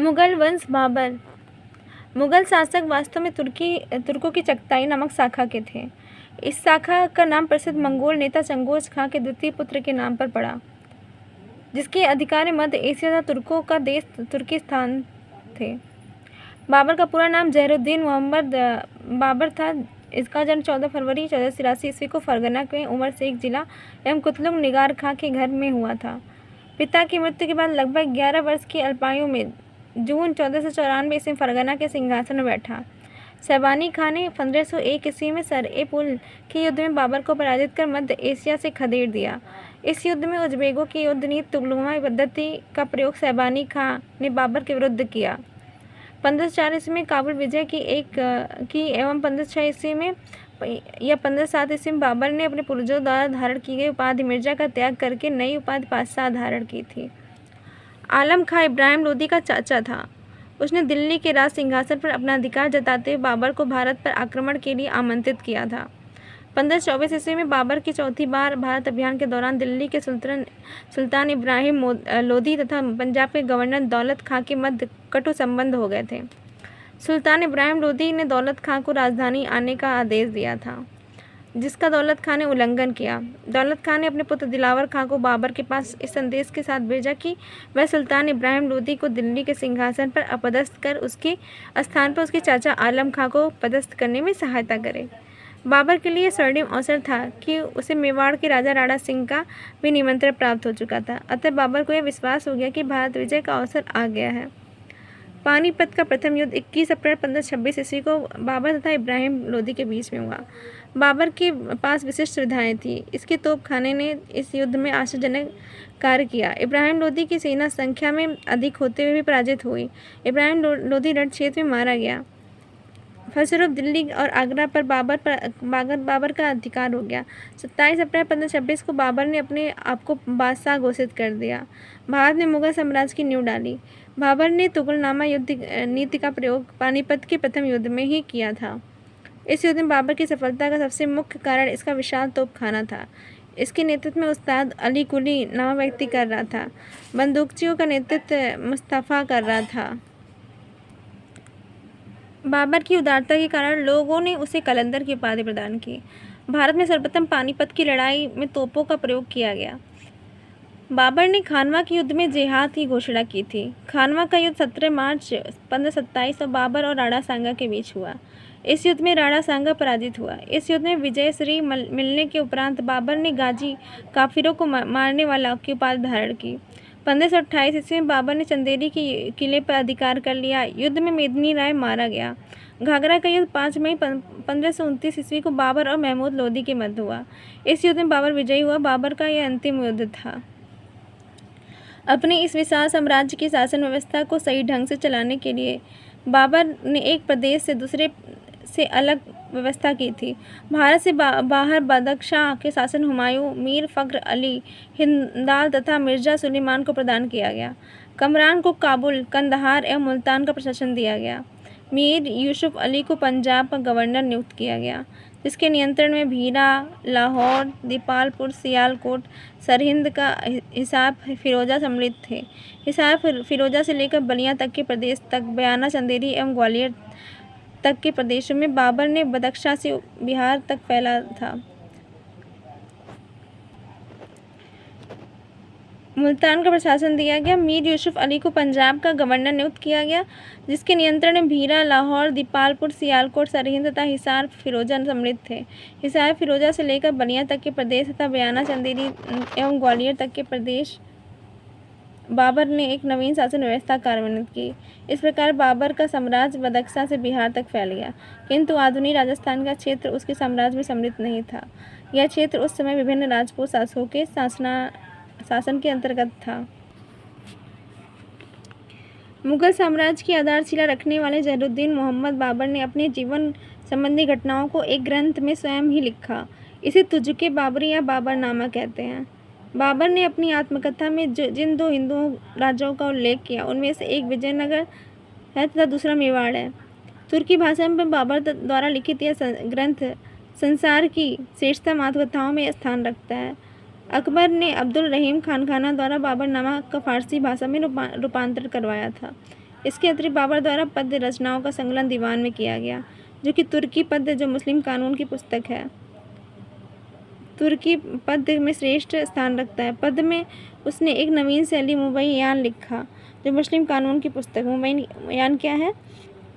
मुगल वंश बाबर। मुगल शासक वास्तव में तुर्कों की चगताई नामक शाखा के थे। इस शाखा का नाम प्रसिद्ध मंगोल नेता चंगेज खां के द्वितीय पुत्र के नाम पर पड़ा, जिसके अधिकारी मध्य एशिया तथा तुर्कों का देश तुर्किस्तान थे। बाबर का पूरा नाम जहरुद्दीन मोहम्मद बाबर था। इसका जन्म 14 फरवरी 1483 ईस्वी को फरगना के उमर शेख जिला एवं कुतलुग निगार खां के घर में हुआ था। पिता की मृत्यु के बाद लगभग 11 वर्ष की अल्पायु में जून 1494 ईस्वी में फरगना के सिंहासन में बैठा। शैबानी खां ने 1501 ईस्वी में सर-ए-पुल के युद्ध में बाबर को पराजित कर मध्य एशिया से खदेड़ दिया। इस युद्ध में उज़्बेकों की युद्ध नीति तुगलकी पद्धति का प्रयोग शैबानी खां ने बाबर के विरुद्ध किया। 1504 ईस्वी में काबुल विजय की एवं 1506 ईस्वी में या 1507 ईस्वी में बाबर ने अपने पूर्वजों द्वारा धारण की गई उपाधि मिर्जा का त्याग करके नई उपाधि पातशाह धारण की थी। आलम खां इब्राहिम लोदी का चाचा था। उसने दिल्ली के राज सिंहासन पर अपना अधिकार जताते हुए बाबर को भारत पर आक्रमण के लिए आमंत्रित किया था। 1524 ईस्वी में बाबर की चौथी बार भारत अभियान के दौरान दिल्ली के सुल्तान इब्राहिम लोदी तथा पंजाब के गवर्नर दौलत खां के मध्य कटु संबंध हो गए थे। सुल्तान इब्राहिम लोदी ने दौलत खां को राजधानी आने का आदेश दिया था, जिसका दौलत खां ने उल्लंघन किया। दौलत खां ने अपने पुत्र दिलावर खां को बाबर के पास इस संदेश के साथ भेजा कि वह सुल्तान इब्राहिम लोदी को दिल्ली के सिंहासन पर अपदस्थ कर उसके स्थान पर उसके चाचा आलम खां को पदस्थ करने में सहायता करे। बाबर के लिए स्वर्णिम अवसर था कि उसे मेवाड़ के राजा राणा सिंह का भी निमंत्रण प्राप्त हो चुका था। अतः बाबर को यह विश्वास हो गया कि भारत विजय का अवसर आ गया है। पानीपत का प्रथम युद्ध 21 अप्रैल 1526 ईस्वी को बाबर तथा इब्राहिम लोदी के बीच में हुआ। बाबर के पास विशिष्ट सुविधाएं थीं। इसके तोपखाने ने इस युद्ध में आश्चर्यजनक कार्य किया। इब्राहिम लोदी की सेना संख्या में अधिक होते हुए भी पराजित हुई। इब्राहिम लोदी रण क्षेत्र में मारा गया। फलस्वरूप दिल्ली और आगरा पर बाबर का अधिकार हो गया। 27 अप्रैल 1526 को बाबर ने अपने आप को बादशाह घोषित कर दिया। भारत में मुगल साम्राज्य की नींव डाली। बाबर ने तुगलनामा युद्ध नीति का प्रयोग पानीपत के प्रथम युद्ध में ही किया था। इस युद्ध में बाबर की सफलता का सबसे मुख्य कारण इसका विशाल तोपखाना था। इसके नेतृत्व में उस्ताद अली कुली नामक व्यक्ति कर रहा था। बंदूकचियों का नेतृत्व मुस्तफा कर रहा था। बाबर की उदारता के कारण लोगों ने उसे कलंदर की उपाधि प्रदान की। भारत में सर्वप्रथम पानीपत की लड़ाई में तोपों का प्रयोग किया गया। बाबर ने खानवा के युद्ध में जिहाद की घोषणा की थी। खानवा का युद्ध 17 मार्च 1527 और बाबर और राणा सांगा के बीच हुआ। इस युद्ध में राणा सांगा पराजित हुआ। इस युद्ध में विजयश्री मिलने के उपरांत बाबर ने गाजी काफिरों को मारने वाला की उपाधि धारण की। 1528 ईस्वी में बाबर ने चंदेरी के किले पर अधिकार कर लिया। युद्ध में मेदिनी राय मारा गया। घाघरा का युद्ध 5 मई 1529 ईस्वी को बाबर और महमूद लोदी के मध्य हुआ। इस युद्ध में बाबर विजयी हुआ। बाबर का यह अंतिम युद्ध था। अपने इस विशाल साम्राज्य की शासन व्यवस्था को सही ढंग से चलाने के लिए बाबर ने एक प्रदेश से दूसरे से अलग व्यवस्था की थी। भारत से बाहर बदख्शां के शासन हुमायूं, मीर फ़ख्र अली, हिंदाल तथा मिर्जा सुलेमान को प्रदान किया गया। कमरान को काबुल, कंदहार एवं मुल्तान का प्रशासन दिया गया। मीर यूसुफ अली को पंजाब का गवर्नर नियुक्त किया गया, जिसके नियंत्रण में भीरा, लाहौर, दीपालपुर, सियालकोट, सरहिंद का हिसार, फिरोजा सम्मिलित थे। हिसार फिरोजा से लेकर बलिया तक के प्रदेश तक, बयाना, चंदेरी एवं ग्वालियर तक के प्रदेशों में बाबर ने बदख्शां से बिहार तक फैला था। मुल्तान का प्रशासन दिया गया। मीर यूसुफ अली को पंजाब का गवर्नर नियुक्त किया गया, जिसके नियंत्रण में भीरा, लाहौर, दीपालपुर, सियालकोट, सरहिंद तथा हिसार फिरोजा सम्मिलित थे। हिसार फिरोजा से लेकर बलिया तक के प्रदेश तथा बयाना, चंदेरी एवं ग्वालियर तक के प्रदेश बाबर ने एक नवीन शासन व्यवस्था कार्यान्वित की। इस प्रकार बाबर का साम्राज्य बदख्शां से बिहार तक फैल गया, किंतु आधुनिक राजस्थान का क्षेत्र उसके साम्राज्य में सम्मिलित नहीं था। यह क्षेत्र उस समय विभिन्न राजपूत शासकों के शासन के अंतर्गत था। मुगल साम्राज्य की आधारशिला रखने वाले जहरुद्दीन मोहम्मद बाबर ने अपने जीवन संबंधी घटनाओं को एक ग्रंथ में स्वयं ही लिखा। इसे तुजुके बाबरी या बाबरनामा कहते हैं। बाबर ने अपनी आत्मकथा में जिन 2 हिंदू राज्यों का उल्लेख किया, उनमें से एक विजयनगर है तथा दूसरा मेवाड़ है। तुर्की भाषा में बाबर द्वारा लिखित यह ग्रंथ संसार की श्रेष्ठतम आत्मकथाओं में स्थान रखता है। अकबर ने अब्दुल रहीम खानखाना द्वारा बाबरनामा का फारसी भाषा में रूपांतरण करवाया था। इसके अतिरिक्त बाबर द्वारा पद्य रचनाओं का संकलन दीवान में किया गया, जो कि तुर्की पद्य जो मुस्लिम कानून की पुस्तक है, तुर्की पद्य में श्रेष्ठ स्थान रखता है। पद्य में उसने एक नवीन शैली मुबैयान लिखा, जो मुस्लिम कानून की पुस्तक। मुबैयान क्या है?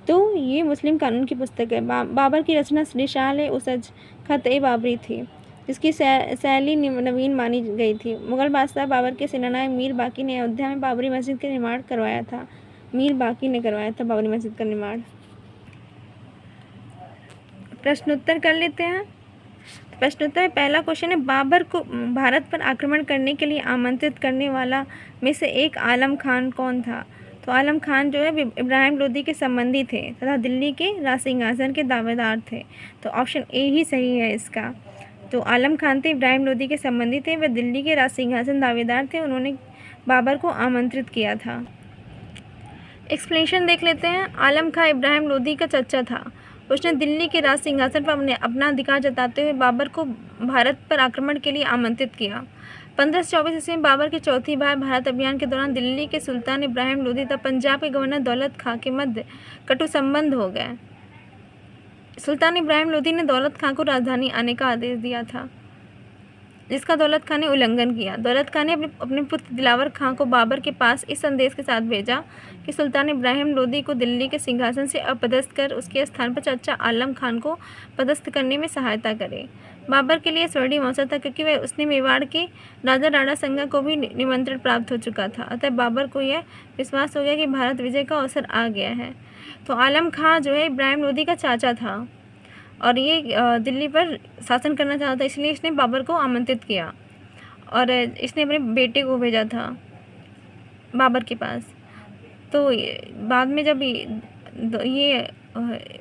तो ये मुस्लिम कानून की पुस्तक है। बाबर की रचना रिसाले उसज खत-ए बाबरी थी, जिसकी शैली नवीन मानी गई थी। मुगल बादशाह बाबर के सेनानायक मीर बाकी ने अयोध्या में बाबरी मस्जिद का निर्माण करवाया था। मीर बाकी ने करवाया था बाबरी मस्जिद का निर्माण। प्रश्नोत्तर कर लेते हैं। प्रश्नोत्तर में पहला क्वेश्चन है, बाबर को भारत पर आक्रमण करने के लिए आमंत्रित करने वाला में से एक आलम खान कौन था? तो आलम खान जो है इब्राहिम लोदी के संबंधी थे तथा दिल्ली के राजसिंहासन के दावेदार थे। तो ऑप्शन ए ही सही है इसका। तो आलम खान थे, इब्राहिम लोदी के संबंधी थे, वे दिल्ली के राजसिंहासन दावेदार थे, उन्होंने बाबर को आमंत्रित किया था। एक्सप्लेनेशन देख लेते हैं। आलम खां इब्राहिम लोदी का चचा था। उसने दिल्ली के राज सिंहासन पर अपना अधिकार जताते हुए बाबर को भारत पर आक्रमण के लिए आमंत्रित किया। 1524 ईस्वी में बाबर के चौथी बार भारत अभियान के दौरान दिल्ली के सुल्तान इब्राहिम लोदी तथा पंजाब के गवर्नर दौलत खां के मध्य कटु संबंध हो गए। सुल्तान इब्राहिम लोदी ने दौलत खां को राजधानी आने का आदेश दिया था, जिसका दौलत खां ने उल्लंघन किया। दौलत खां ने अपने पुत्र दिलावर खां को बाबर के पास इस संदेश के साथ भेजा कि सुल्तान इब्राहिम लोदी को दिल्ली के सिंहासन से अपदस्थ कर उसके स्थान पर चाचा आलम खान को पदस्थ करने में सहायता करे। बाबर के लिए स्वर्णिम अवसर था, क्योंकि वह उसने मेवाड़ के राजा राणा संगा को भी निमंत्रण प्राप्त हो चुका था। अतः बाबर को यह विश्वास हो गया कि भारत विजय का अवसर आ गया है। तो आलम खां जो है इब्राहिम लोदी का चाचा था और ये दिल्ली पर शासन करना चाहता था, इसलिए इसने बाबर को आमंत्रित किया और इसने अपने बेटे को भेजा था बाबर के पास। तो बाद में जब ये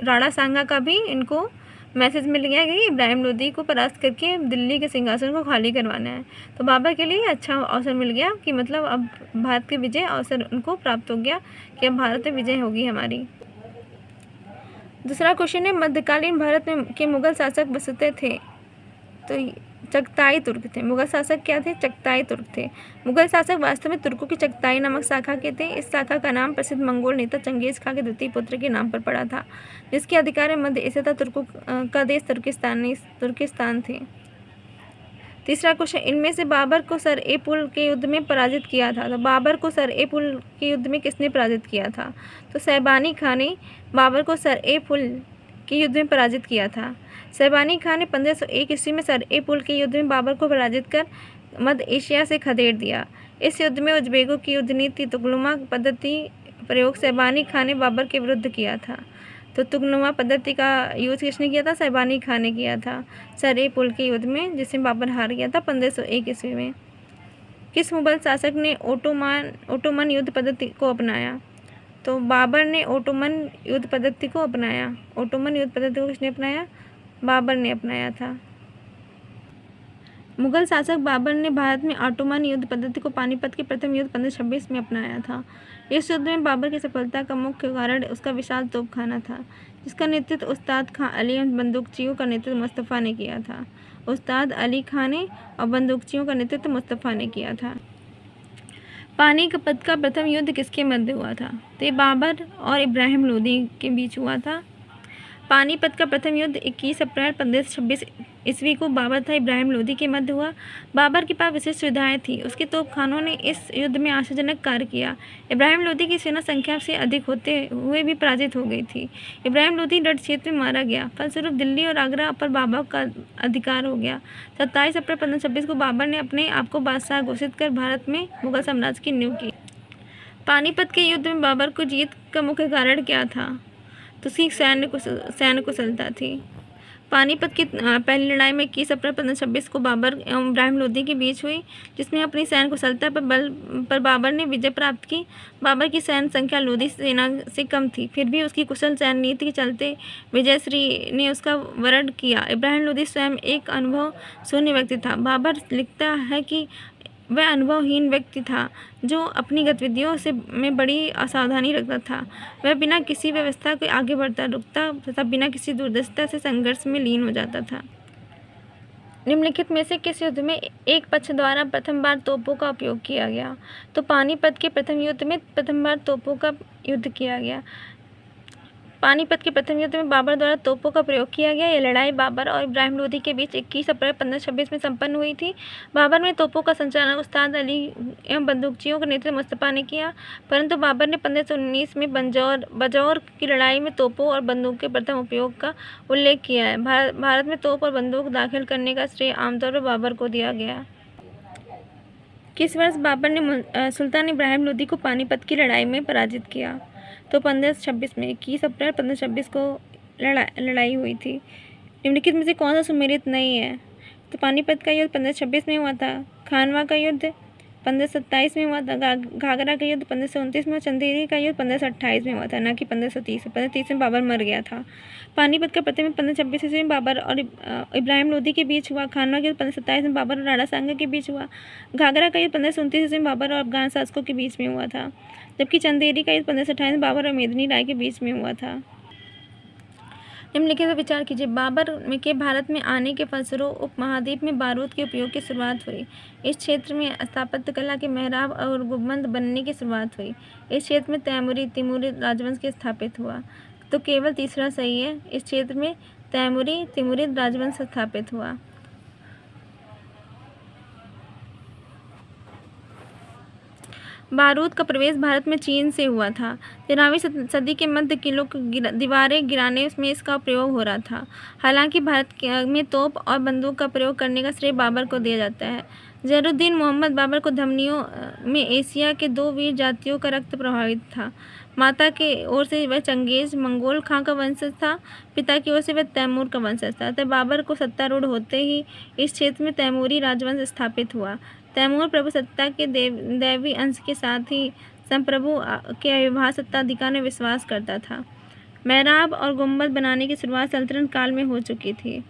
राणा सांगा का भी इनको मैसेज मिल गया कि इब्राहिम लोदी को परास्त करके दिल्ली के सिंहासन को खाली करवाना है, तो बाबर के लिए अच्छा अवसर मिल गया कि मतलब अब भारत के विजय अवसर उनको प्राप्त हो गया कि अब भारत में विजय होगी हमारी। दूसरा क्वेश्चन है, मध्यकालीन भारत में के मुगल शासक बसते थे तो चगताई तुर्क थे। मुगल शासक क्या थे? चगताई तुर्क थे। मुगल शासक वास्तव में तुर्कों की चगताई नामक शाखा के थे। इस शाखा का नाम प्रसिद्ध मंगोल नेता चंगेज खां के द्वितीय पुत्र के नाम पर पड़ा था, जिसके अधिकार में मध्य एशिया तथा तुर्कों का देश तुर्किस्तान थे। तीसरा क्वेश्चन, इनमें से बाबर को सर ए पुल के युद्ध में पराजित किया था। तो बाबर को सर ए पुल के युद्ध में किसने पराजित किया था? तो शैबानी खां ने बाबर को सर ए पुल के युद्ध में पराजित किया था। शैबानी खां ने 1501 ईस्वी में सर ए पुल के युद्ध में बाबर को पराजित कर मध्य एशिया से खदेड़ दिया। इस युद्ध में उज्बेकों की युद्ध नीति तुगलुमा पद्धति प्रयोग शैबानी खां ने बाबर के विरुद्ध किया था। तो तुगलुमा पद्धति का यूज किसने किया था? शैबानी खां ने किया था सर ए पुल के युद्ध में, जिसमें बाबर हार गया था 1501 ईस्वी में। किस मुगल शासक ने ओटोमन युद्ध पद्धति को अपनाया? तो बाबर ने ओटोमन युद्ध पद्धति को अपनाया। ओटोमन युद्ध पद्धति को किसने अपनाया? बाबर ने अपनाया था। मुगल शासक बाबर ने भारत में ऑटोमन युद्ध पद्धति को पानीपत के प्रथम युद्ध 1526 में अपनाया था। इस युद्ध में बाबर की सफलता का मुख्य कारण उसका विशाल तोपखाना था, जिसका नेतृत्व उस्ताद खां अली एवं बंदूकचियों का नेतृत्व मुस्तफ़ा ने किया था। उस्ताद अली खां ने और बंदूकचियों का नेतृत्व मुस्तफ़ा ने किया था। पानीपत का प्रथम युद्ध किसके मध्य हुआ था? तो ये बाबर और इब्राहिम लोदी के बीच हुआ था। पानीपत का प्रथम युद्ध 21 अप्रैल 1526 ईस्वी को बाबर तथा इब्राहिम लोदी के मध्य हुआ। बाबर के पास विशेष सुविधाएं थी। उसके तोपखानों ने इस युद्ध में आशाजनक कार्य किया। इब्राहिम लोदी की सेना संख्या से अधिक होते हुए भी पराजित हो गई थी। इब्राहिम लोदी डट क्षेत्र में मारा गया। फलस्वरूप दिल्ली और आगरा पर बाबर का अधिकार हो गया। 27 अप्रैल 1526 को बाबर ने अपने आप को बादशाह घोषित कर भारत में मुगल साम्राज्य की नींव की। पानीपत के युद्ध में बाबर को जीत का मुख्य कारण क्या था? तो उसकी सैन्य कुशलता थी। पानीपत की पहली लड़ाई में 21 अप्रैल 1526 को बाबर एवं इब्राहिम लोदी के बीच हुई, जिसमें अपनी सैन्य कुशलता पर बाबर ने विजय प्राप्त की। बाबर की सैन्य संख्या लोदी सेना से कम थी, फिर भी उसकी कुशल सैन्य नीति के चलते विजयश्री ने उसका वरण किया। इब्राहिम लोदी स्वयं एक अनुभव शून्य व्यक्ति था। बाबर लिखता है कि वह अनुभवहीन व्यक्ति था, जो अपनी गतिविधियों में बड़ी असावधानी रखता था। वह बिना किसी व्यवस्था के आगे बढ़ता रुकता तथा बिना किसी दूरदर्शिता से संघर्ष में लीन हो जाता था। निम्नलिखित में से किस युद्ध में एक पक्ष द्वारा प्रथम बार तोपों का उपयोग किया गया? तो पानीपत के प्रथम युद्ध में प्रथम बार तोपों का युद्ध किया गया। पानीपत के प्रथम युद्ध में बाबर द्वारा तोपों का प्रयोग किया गया। यह लड़ाई बाबर और इब्राहिम लोदी के बीच 21 अप्रैल 1526 में संपन्न हुई थी। बाबर में तोपों का संचालन उस्ताद अली एवं बंदूकचियों के नेतृत्व मुस्तफा ने किया, परंतु बाबर ने 1519 में बजौर की लड़ाई में तोपों और बंदूक के प्रथम उपयोग का उल्लेख किया है। भारत में तोप और बंदूक दाखिल करने का श्रेय आमतौर पर बाबर को दिया गया। किस वर्ष बाबर ने सुल्तान इब्राहिम लोदी को पानीपत की लड़ाई में पराजित किया? तो 1526 में 21 अप्रैल 1526 को लड़ाई हुई थी। निम्नलिखित में से कौन सा सुमेलित नहीं है? तो पानीपत का युद्ध 1526 में हुआ था, खानवा का युद्ध 1527 में हुआ था, घाघरा का युद्ध 1529 में हुआ, चंदेरी का युद्ध 1528 में हुआ था, ना कि 1530। 1530 में बाबर मर गया था। पानीपत का प्रथम 1526 ईस्वी में बाबर और इब्राहिम लोदी के बीच हुआ। खानवा का युद्ध 1527 में बाबर और राणा सांगा के बीच हुआ। घाघरा का युद्ध 1529 ईस्वी में बाबर और अफगान शासकों के बीच में हुआ था, जबकि चंदेरी का युद्ध 1528 में बाबर और मेदिनी राय के बीच में हुआ था। निम्नलिखित पर विचार कीजिए। बाबर के भारत में आने के फलस्वरूप उपमहाद्वीप में बारूद के उपयोग की शुरुआत हुई। इस क्षेत्र में स्थापत्य कला के मेहराब और गुंबद बनने की शुरुआत हुई। इस क्षेत्र में तिमुरिद राजवंश के स्थापित हुआ। तो केवल तीसरा सही है। इस क्षेत्र में तिमुरिद राजवंश स्थापित हुआ। बारूद का प्रवेश भारत में चीन से हुआ था। 13वीं सदी के मध्य किलों की दीवारें गिराने में इसका प्रयोग हो रहा था। हालांकि भारत में तोप और बंदूक का प्रयोग करने का श्रेय बाबर को दिया जाता है। ज़हीरुद्दीन मोहम्मद बाबर को धमनियों में एशिया के 2 वीर जातियों का रक्त प्रभावित था। माता की ओर से वह चंगेज मंगोल खां का वंशज था, पिता की ओर से वह तैमूर का वंशज था। अतः बाबर को सत्तारूढ़ होते ही इस क्षेत्र में तैमूरी राजवंश स्थापित हुआ। तैमूर प्रभुसत्ता के दैवी अंश के साथ ही संप्रभु के अविभाज्य सत्ताधिकार में विश्वास करता था। मेहराब और गुंबद बनाने की शुरुआत सल्तनत काल में हो चुकी थी।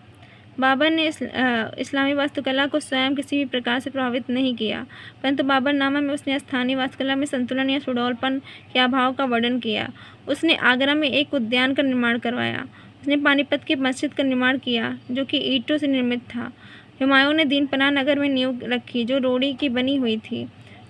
बाबर ने इस्लामी वास्तुकला को स्वयं किसी भी प्रकार से प्रभावित नहीं किया, परंतु बाबरनामा में उसने स्थानीय वास्तुकला में संतुलन या सुडौलपन के अभाव का वर्णन किया। उसने आगरा में एक उद्यान का निर्माण करवाया। उसने पानीपत की मस्जिद का निर्माण किया, जो कि ईंटों से निर्मित था। हुमायूं ने दीनपनाह नगर में नींव रखी, जो रोड़ी की बनी हुई थी।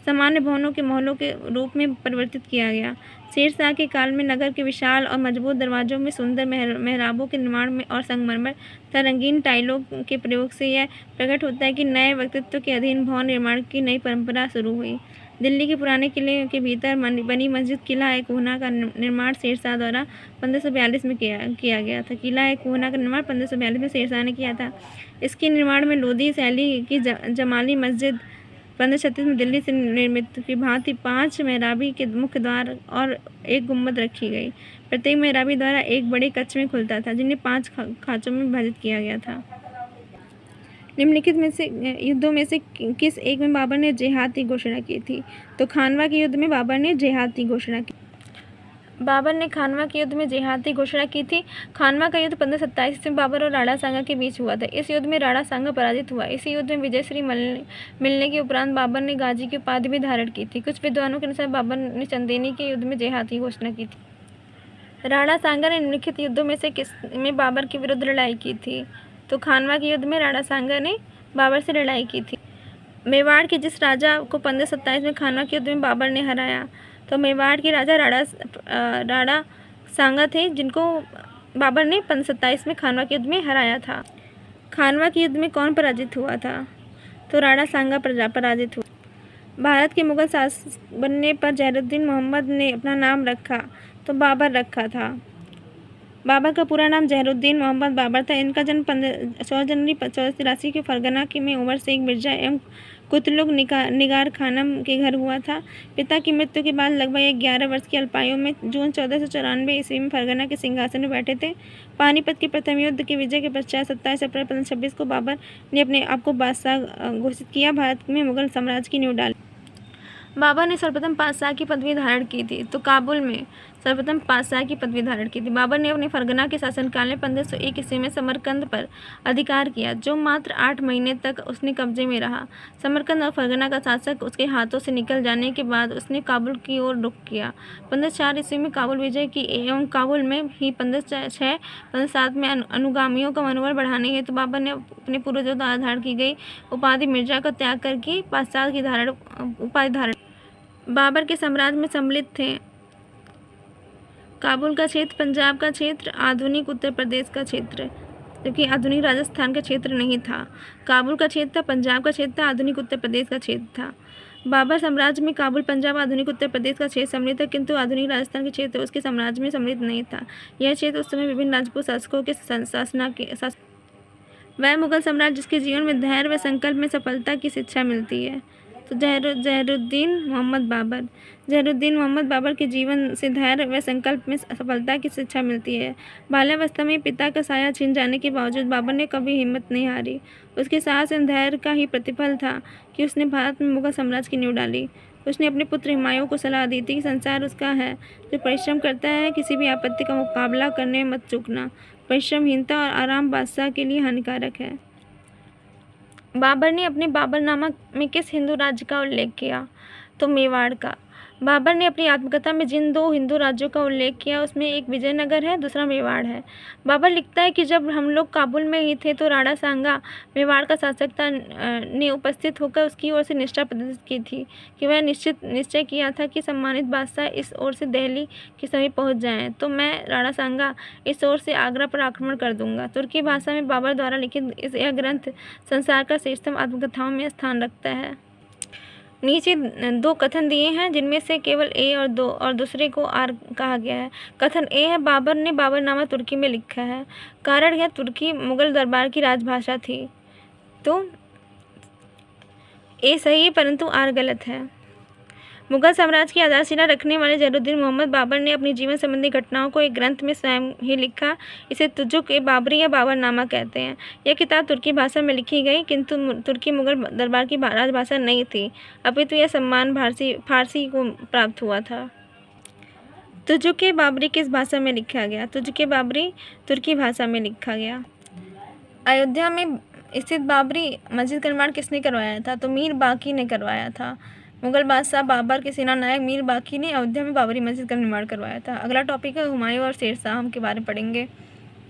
सामान्य भवनों के महलों के रूप में परिवर्तित किया गया। शेरशाह के काल में नगर के विशाल और मजबूत दरवाजों में सुंदर मेहराबों के निर्माण में और संगमरमर तथा रंगीन टाइलों के प्रयोग से यह प्रकट होता है कि नए व्यक्तित्व के अधीन भवन निर्माण की नई परंपरा शुरू हुई। दिल्ली के पुराने किले के भीतर बनी मस्जिद किला-ए-कुहना का निर्माण शेरशाह द्वारा 1542 में किया गया था। किला-ए-कुहना का निर्माण 1542 में शेरशाह ने किया था। इसके निर्माण में लोधी शैली की जमाली मस्जिद 1536 में दिल्ली से निर्मित की भांति 5 मेहराबी के मुख्य द्वार और एक गुंबद रखी गई। प्रत्येक मेहराबी द्वारा एक बड़े कक्ष में खुलता था, जिन्हें 5 खाँचों में विभाजित किया गया था। निम्नलिखित में से युद्धों में से किस एक में बाबर ने जिहाद की घोषणा की थी? तो खानवा के युद्ध में बाबर ने जिहाद की घोषणा की। बाबर ने खानवा के युद्ध में जिहाद की घोषणा की थी। खानवा का युद्ध 1527 में बाबर और राणा सांगा के बीच हुआ था। इस युद्ध में राणा सांगा पराजित हुआ। इसी युद्ध में विजयश्री मिलने के उपरांत बाबर ने गाजी की उपाधि भी धारण की थी। कुछ विद्वानों के अनुसार बाबर ने चंदेनी के युद्ध में जिहाद की घोषणा की थी। राणा सांगा ने निम्नलिखित युद्धों में से किस में बाबर के विरुद्ध लड़ाई की थी? तो खानवा के युद्ध में राणा सांगा ने बाबर से लड़ाई की थी। मेवाड़ के जिस राजा को 1527 में खानवा के युद्ध में बाबर ने हराया, तो मेवाड़ के राजा राणा सांगा थे, जिनको बाबर ने 1527 में खानवा के युद्ध में हराया था। खानवा के युद्ध में कौन पराजित हुआ था? तो राणा सांगा पराजित हुआ। भारत के मुगल शासक बनने पर ज़हीरुद्दीन मोहम्मद ने अपना नाम रखा, तो बाबर रखा था। बाबर का पूरा नाम ज़हीरुद्दीन मोहम्मद बाबर था। इनका जन्म 14 जनवरी 1483 के फरगना में उमर शेख मिर्जा एवं कुतलुग निगार खानम के घर हुआ था। पिता की मृत्यु के बाद लगभग 11 वर्ष की अल्पायु में जून 1494 ईस्वी में फरगना के सिंहासन में बैठे थे। पानीपत के प्रथम युद्ध के विजय के पश्चात 27 अप्रैल 1526 को बाबर ने अपने आप को बादशाह घोषित किया। भारत में मुगल साम्राज्य की नींव डाली। बाबर ने सर्वप्रथम पातशाह की पदवी धारण की थी। तो काबुल में सर्वप्रथम पातशाह की पदवी धारण की थी। बाबर ने अपने फरगना के शासनकाल में 1501 ईस्वी में समरकंद पर अधिकार किया, जो मात्र 8 महीने तक उसने कब्जे में रहा। समरकंद और फरगना का शासक उसके हाथों से निकल जाने के बाद उसने काबुल की ओर रुख किया। 1504 ईस्वी में काबुल विजय की एवं काबुल में ही 1506-1507 में अनुगामियों का मनोबल बढ़ाने हेतु बाबर ने अपने पूर्वजों द्वारा धारण की गई उपाधि मिर्जा का त्याग करके पातशाह की उपाधि धारण। बाबर के साम्राज्य में सम्मिलित थे काबुल का क्षेत्र, पंजाब का क्षेत्र, आधुनिक उत्तर प्रदेश का क्षेत्र, क्योंकि आधुनिक राजस्थान का क्षेत्र नहीं था। काबुल का क्षेत्र था, पंजाब का क्षेत्र था, आधुनिक उत्तर प्रदेश का क्षेत्र था। बाबर साम्राज्य में काबुल, पंजाब, आधुनिक उत्तर प्रदेश का क्षेत्र सम्मिलित था, किंतु आधुनिक राजस्थान के क्षेत्र उसके साम्राज्य में सम्मिलित नहीं था। यह क्षेत्र उस समय विभिन्न राजपूत शासकों के वह मुगल सम्राट जिसके जीवन में धैर्य व संकल्प में सफलता की शिक्षा मिलती है। तो जहरुद्दीन मोहम्मद बाबर के जीवन से धैर्य व संकल्प में सफलता की शिक्षा मिलती है। बाल्यावस्था में पिता का साया छिन जाने के बावजूद बाबर ने कभी हिम्मत नहीं हारी। उसके साहस एवं धैर्य का ही प्रतिफल था कि उसने भारत में मुगल साम्राज्य की नींव डाली। उसने अपने पुत्र हुमायूं को सलाह दी थी कि संसार उसका है, जो परिश्रम करता है किसी भी आपत्ति का मुकाबला करने में मत चूकना। परिश्रमहीनता और आराम बादशाह के लिए हानिकारक है। बाबर ने अपने बाबरनामा में किस हिंदू राज्य का उल्लेख किया? तो मेवाड़ का। बाबर ने अपनी आत्मकथा में जिन 2 हिंदू राज्यों का उल्लेख किया उसमें एक विजयनगर है, दूसरा मेवाड़ है। बाबर लिखता है कि जब हम लोग काबुल में ही थे तो राणा सांगा मेवाड़ का शासक था, ने उपस्थित होकर उसकी ओर से निष्ठा प्रदर्शित की थी कि वह निश्चय किया था कि सम्मानित बादशाह इस ओर से दिल्ली के समीप पहुंच जाएं तो मैं राणा सांगा इस ओर से आगरा पर आक्रमण कर दूंगा। तुर्की भाषा में बाबर द्वारा लिखित यह ग्रंथ संसार का श्रेष्ठतम आत्मकथाओं में स्थान रखता है। नीचे 2 कथन दिए हैं जिनमें से केवल ए और दूसरे को आर कहा गया है। कथन ए है, बाबर ने बाबरनामा तुर्की में लिखा है। कारण यह तुर्की मुगल दरबार की राजभाषा थी। तो ए सही है परंतु आर गलत है। मुगल साम्राज्य की आधारशिला रखने वाले जहरुद्दीन मोहम्मद बाबर ने अपनी जीवन संबंधी घटनाओं को एक ग्रंथ में स्वयं ही लिखा। इसे तुजुक-ए-बाबरी या बाबरनामा कहते हैं। यह किताब तुर्की भाषा में लिखी गई, किंतु तुर्की मुगल दरबार की राजभाषा नहीं थी, अपितु यह सम्मान फारसी को प्राप्त हुआ था। तुजुक-ए-बाबरी किस भाषा में लिखा गया? तुजुक-ए-बाबरी तुर्की भाषा में लिखा गया। अयोध्या में स्थित बाबरी मस्जिद का निर्माण किसने करवाया था? तो मीर बाकी ने करवाया था। मुगल बादशाह बाबर के सेनानायक मीर बाकी ने अयोध्या में बाबरी मस्जिद का निर्माण करवाया था। अगला टॉपिक है हुमायूं और शेरशाह, हम के बारे में पढ़ेंगे।